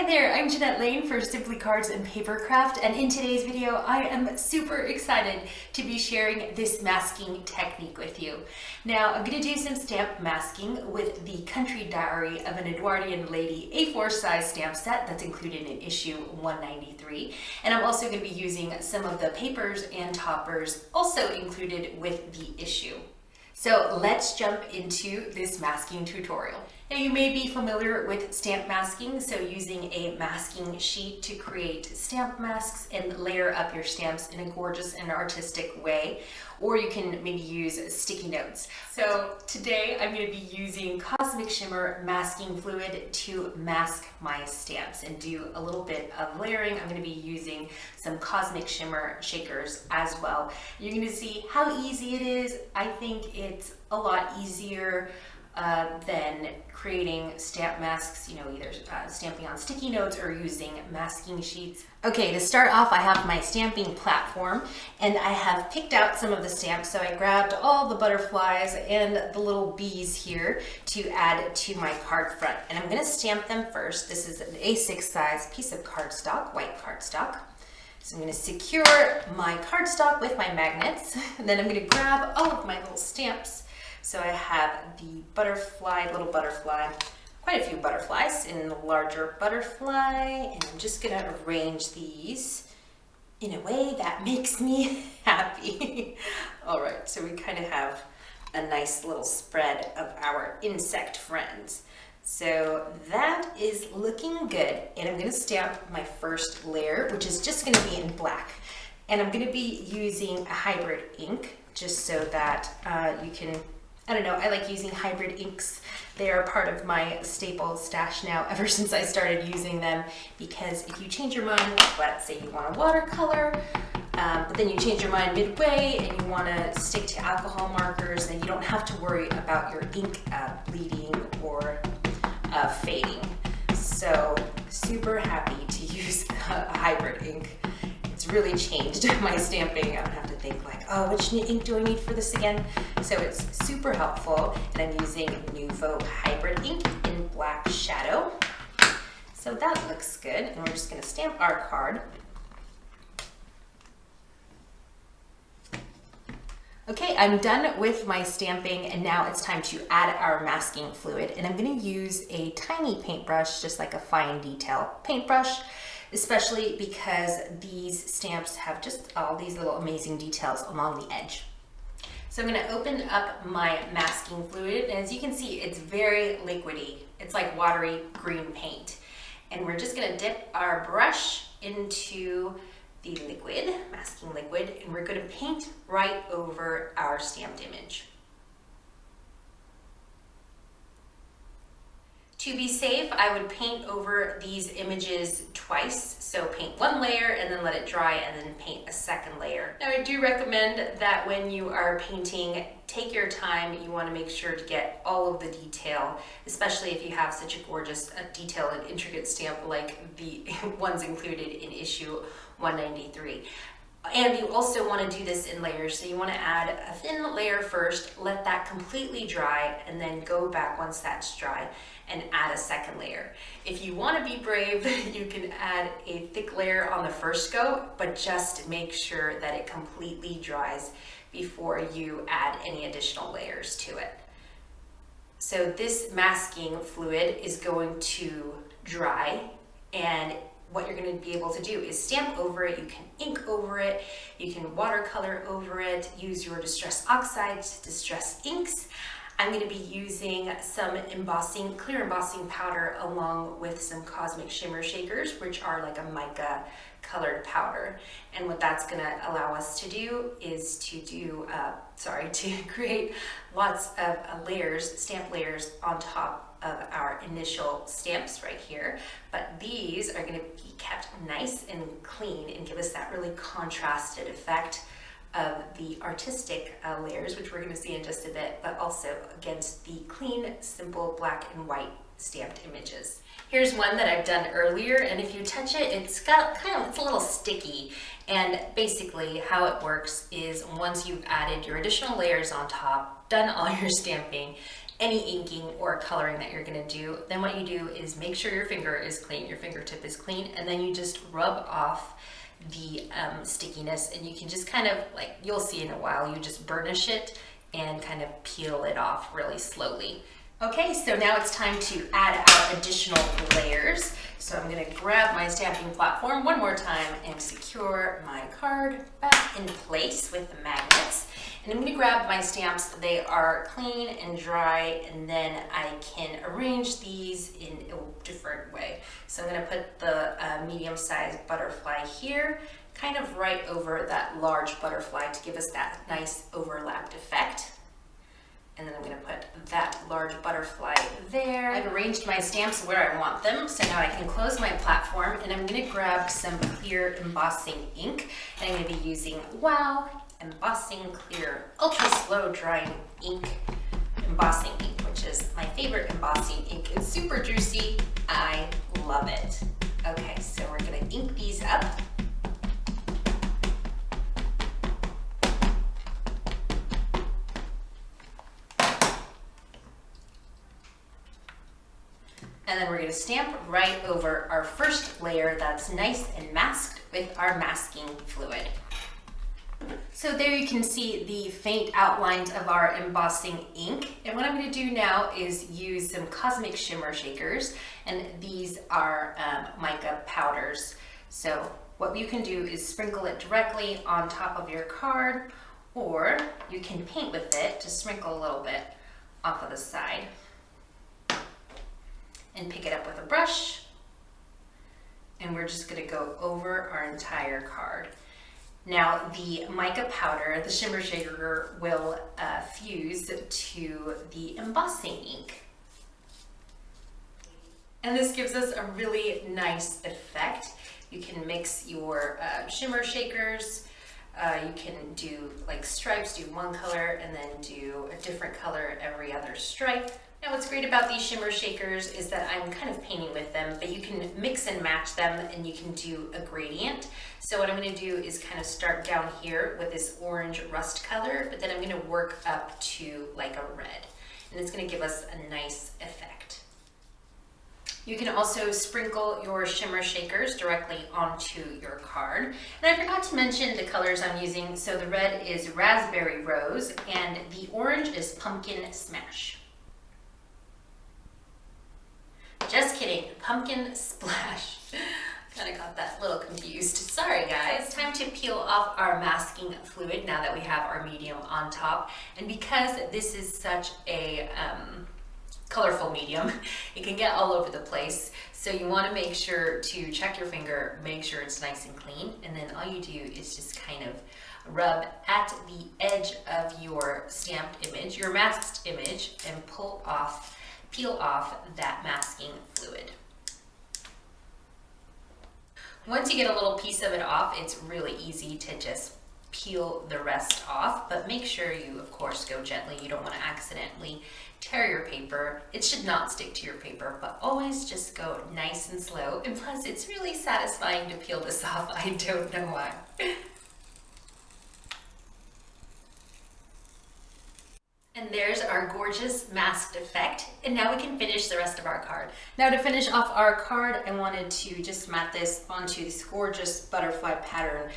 Hi there, I'm Jeanette Lane for Simply Cards and Papercraft, and in today's video I am super excited to be sharing this masking technique with you. Now I'm going to do some stamp masking with the Country Diary of an Edwardian Lady A4 size stamp set that's included in issue 193, and I'm also going to be using some of the papers and toppers also included with the issue. So let's jump into this masking tutorial. Now you may be familiar with stamp masking, so using a masking sheet to create stamp masks and layer up your stamps in a gorgeous and artistic way, or you can maybe use sticky notes. So today I'm going to be using Cosmic Shimmer masking fluid to mask my stamps and do a little bit of layering. I'm going to be using some Cosmic Shimmer shakers as well. You're going to see how easy it is. I think it's a lot easier than creating stamp masks, either stamping on sticky notes or using masking sheets. Okay, to start off, I have my stamping platform and I have picked out some of the stamps. So I grabbed all the butterflies and the little bees here to add to my card front. And I'm gonna stamp them first. This is an A6 size piece of cardstock, white cardstock. So I'm going to secure my cardstock with my magnets, and then I'm going to grab all of my little stamps. So I have the butterfly, little butterfly, quite a few butterflies in the larger butterfly, and I'm just going to arrange these in a way that makes me happy. All right, so we kind of have a nice little spread of our insect friends. So that is looking good, and I'm going to stamp my first layer, which is just going to be in black. And I'm going to be using a hybrid ink just so that you can, I don't know, I like using hybrid inks. They are part of my staple stash now ever since I started using them, because if you change your mind, let's say you want a watercolor, but then you change your mind midway and you want to stick to alcohol markers, then you don't have to worry about your ink bleeding or fading. So super happy to use a hybrid ink. It's really changed my stamping. I don't have to think like, oh, which ink do I need for this again? So it's super helpful, and I'm using Nouveau hybrid ink in black shadow. So that looks good, and we're just going to stamp our card. Okay, I'm done with my stamping, and now it's time to add our masking fluid. And I'm going to use a tiny paintbrush, just like a fine detail paintbrush, especially because these stamps have just all these little amazing details along the edge. So I'm going to open up my masking fluid, and as you can see, it's very liquidy. It's like watery green paint. And we're just going to dip our brush into the liquid, masking liquid, and we're going to paint right over our stamped image. To be safe, I would paint over these images twice. So paint one layer and then let it dry, and then paint a second layer. Now I do recommend that when you are painting, take your time. You want to make sure to get all of the detail, especially if you have such a gorgeous, detailed and intricate stamp like the ones included in issue 193. And you also want to do this in layers. So you want to add a thin layer first, let that completely dry, and then go back once that's dry and add a second layer. If you want to be brave, you can add a thick layer on the first go, but just make sure that it completely dries before you add any additional layers to it. So this masking fluid is going to dry, and what you're going to be able to do is stamp over it. You can ink over it, you can watercolor over it, use your Distress Oxides, Distress Inks. I'm going to be using some embossing, clear embossing powder, along with some Cosmic Shimmer shakers, which are like a mica colored powder. And what that's going to allow us to do is to create lots of layers, stamp layers on top of our initial stamps right here. But these are going to be kept nice and clean and give us that really contrasted effect of the artistic layers, which we're going to see in just a bit, but also against the clean, simple black and white stamped images. Here's one that I've done earlier, and if you touch it, it's a little sticky. And basically how it works is once you've added your additional layers on top, done all your stamping, any inking or coloring that you're gonna do, then what you do is make sure your finger is clean, your fingertip is clean, and then you just rub off the stickiness, and you can just kind of, like you'll see in a while, you just burnish it and kind of peel it off really slowly. Okay, so now it's time to add our additional layers. So I'm gonna grab my stamping platform one more time and secure my card back in place with the magnets. And I'm gonna grab my stamps. They are clean and dry, and then I can arrange these in a different way. So I'm gonna put the medium-sized butterfly here, kind of right over that large butterfly to give us that nice overlapped effect. And then I'm gonna put that large butterfly there. I've arranged my stamps where I want them, so now I can close my platform, and I'm gonna grab some clear embossing ink. And I'm gonna be using Wow Embossing Clear Ultra Slow Drying Ink Embossing Ink, which is my favorite embossing ink. It's super juicy, I love it. Okay, so we're gonna ink these up. And then we're going to stamp right over our first layer that's nice and masked with our masking fluid. So there you can see the faint outlines of our embossing ink. And what I'm going to do now is use some Cosmic Shimmer Shakers, and these are mica powders. So what you can do is sprinkle it directly on top of your card, or you can paint with it, just sprinkle a little bit off of the side. And pick it up with a brush, and we're just going to go over our entire card. Now the mica powder, the shimmer shaker, will fuse to the embossing ink. And this gives us a really nice effect. You can mix your shimmer shakers. You can do like stripes, do one color and then do a different color every other stripe. Now what's great about these shimmer shakers is that I'm kind of painting with them, but you can mix and match them and you can do a gradient. So what I'm going to do is kind of start down here with this orange rust color, but then I'm going to work up to like a red. And it's going to give us a nice effect. You can also sprinkle your shimmer shakers directly onto your card. And I forgot to mention the colors I'm using. So the red is Raspberry Rose and the orange is Pumpkin Smash. Just kidding, Pumpkin Splash. Kind of got that a little confused. Sorry guys. It's time to peel off our masking fluid now that we have our medium on top. And because this is such a colorful medium, it can get all over the place. So you want to make sure to check your finger, make sure it's nice and clean. And then all you do is just kind of rub at the edge of your stamped image, your masked image, and peel off that masking fluid. Once you get a little piece of it off, it's really easy to just peel the rest off, but make sure you, of course, go gently. You don't want to accidentally tear your paper. It should not stick to your paper, but always just go nice and slow. And plus, it's really satisfying to peel this off. I don't know why. And there's our gorgeous masked effect. And now we can finish the rest of our card. Now to finish off our card, I wanted to just mat this onto this gorgeous butterfly pattern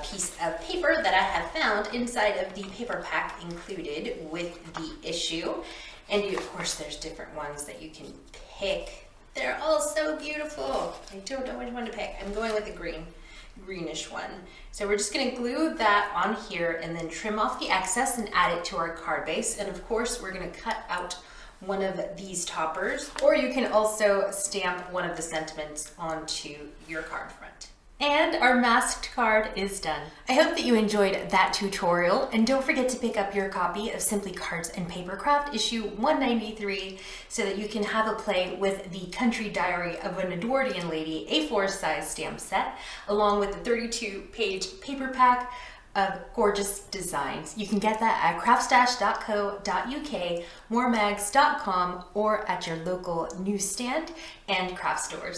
piece of paper that I have found inside of the paper pack included with the issue. And of course, there's different ones that you can pick. They're all so beautiful. I don't know which one to pick. I'm going with the greenish one. So we're just going to glue that on here and then trim off the excess and add it to our card base. And of course, we're going to cut out one of these toppers, or you can also stamp one of the sentiments onto your card front. And our masked card is done. I hope that you enjoyed that tutorial, and don't forget to pick up your copy of Simply Cards and Papercraft issue 193 so that you can have a play with the Country Diary of an Edwardian Lady A4 size stamp set, along with the 32-page paper pack of gorgeous designs. You can get that at craftstash.co.uk, moremags.com, or at your local newsstand and craft stores.